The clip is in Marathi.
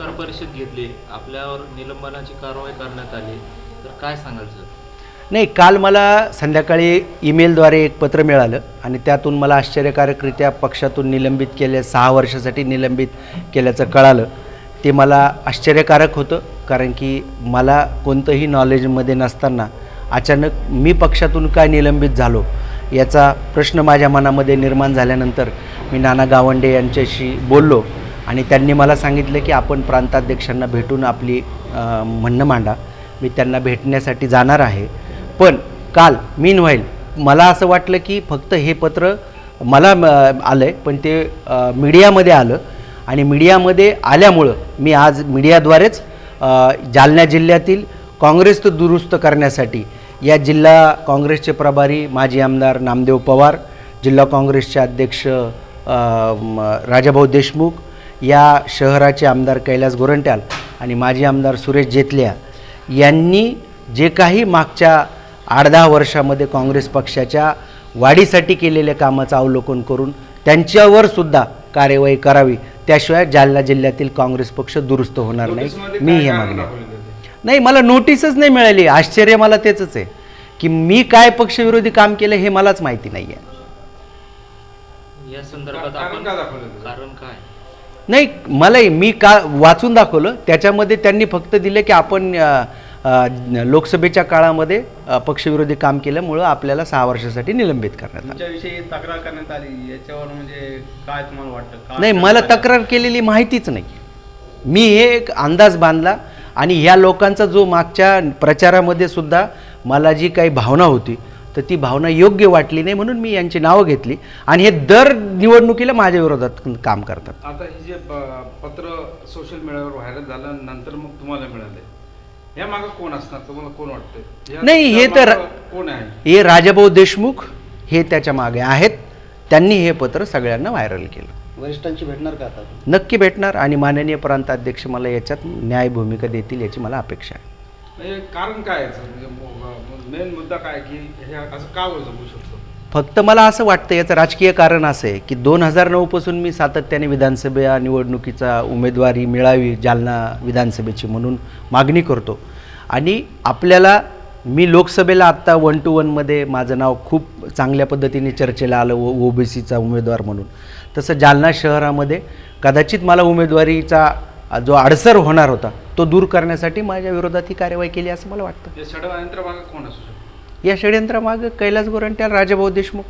पत्रकार परिषद घेतली, आपल्यावर निलंबनाची कारवाई करण्यात आली, तर काय सांगाल सर? नाही, काल मला संध्याकाळी ईमेलद्वारे एक पत्र मिळालं आणि त्यातून मला आश्चर्यकारकरित्या पक्षातून निलंबित केले, 6 वर्षासाठी निलंबित केल्याचं कळालं. ते मला आश्चर्यकारक होतं, कारण की मला कोणतंही नॉलेजमध्ये नसताना अचानक मी पक्षातून काय निलंबित झालो याचा प्रश्न माझ्या मनामध्ये निर्माण झाल्यानंतर मी नाना गावंडे यांच्याशी बोललो आणि त्यांनी मला सांगितलं की आपण प्रांताध्यक्षांना भेटून आपली म्हणणं मांडा. मी त्यांना भेटण्यासाठी जाणार आहे. पण काल मीनव्हाईल मला असं वाटलं की फक्त हे पत्र मला आलं आहे, पण ते मीडियामध्ये आलं आणि मीडियामध्ये आल्यामुळं मी आज मीडियाद्वारेच जालना जिल्ह्यातील काँग्रेस दुरुस्त करण्यासाठी या जिल्हा काँग्रेसचे प्रभारी माजी आमदार नामदेव पवार, जिल्हा काँग्रेसचे अध्यक्ष राजाभाऊ देशमुख, या शहराचे आमदार कैलास गोरंट्याल आणि माजी आमदार सुरेश जेतल्या यांनी जे काही मागच्या 8-10 वर्षामध्ये काँग्रेस पक्षाच्या वाढीसाठी केलेल्या कामाचं अवलोकन करून त्यांच्यावर सुद्धा कार्यवाही करावी, त्याशिवाय जालना जिल्ह्यातील काँग्रेस पक्ष दुरुस्त होणार नाही. मी हे मागणे नाही, मला नोटीसच नाही मिळाली. आश्चर्य मला तेच आहे की मी काय पक्षविरोधी काम केलं हे मलाच माहिती नाही आहे. या संदर्भात आपण कारण काय? नाही, मलाही मी का वाचून दाखवलं, त्याच्यामध्ये त्यांनी फक्त दिले की आपण लोकसभेच्या काळामध्ये पक्षविरोधी काम केल्यामुळं आपल्याला 6 वर्षासाठी निलंबित करण्यात आलं. तुमच्याविषयी तक्रार करण्यात आली, याच्यावर म्हणजे काय तुम्हाला वाटतं? नाही, मला तक्रार केलेली माहितीच नाही. मी हे एक अंदाज बांधला आणि ह्या लोकांचा जो मागच्या प्रचारामध्ये सुद्धा मला जी काही भावना होती तर ती भावना योग्य वाटली नाही, म्हणून मी यांची नावं घेतली आणि हे दर निवडणुकीला माझ्या विरोधात काम करतात. आता हे जे पत्र सोशल मीडियावर व्हायरल झालं नंतर मग तुम्हाला मिळाले, या मागं कोण असणार, तुम्हाला कोण वाटतं? नाही, हे तर कोण आहे? हे राजाभाऊ देशमुख हे त्याच्या मागे आहेत. त्यांनी हे पत्र सगळ्यांना व्हायरल केलं. वरिष्ठांची भेटणार का आता? नक्की भेटणार आणि माननीय प्रांताध्यक्ष मला याच्यात न्याय भूमिका देतील याची मला अपेक्षा आहे. कारण काय आहे म्हणजे मेन मुद्दा काय की हे असं का जमू शकतो? फक्त मला असं वाटतं याचं राजकीय कारण असं आहे की 2009 पासून मी सातत्याने विधानसभा निवडणुकीचा उमेदवारी मिळावी जालना विधानसभेची म्हणून मागणी करतो आणि आपल्याला मी लोकसभेला आत्ता 1 to 1 मध्ये माझं नाव खूप चांगल्या पद्धतीने चर्चेला आलं ओबीसीचा उमेदवार म्हणून. तसं जालना शहरामध्ये कदाचित मला उमेदवारीचा जो अडसर होणार होता तो दूर करण्यासाठी माझ्या विरोधात ही कार्यवाही केली असं मला वाटतं. या षडयंत्रामागे कोण असू शकतो? या षडयंत्रामागे कैलास गोरंट्याल, राजाभाऊ देशमुख.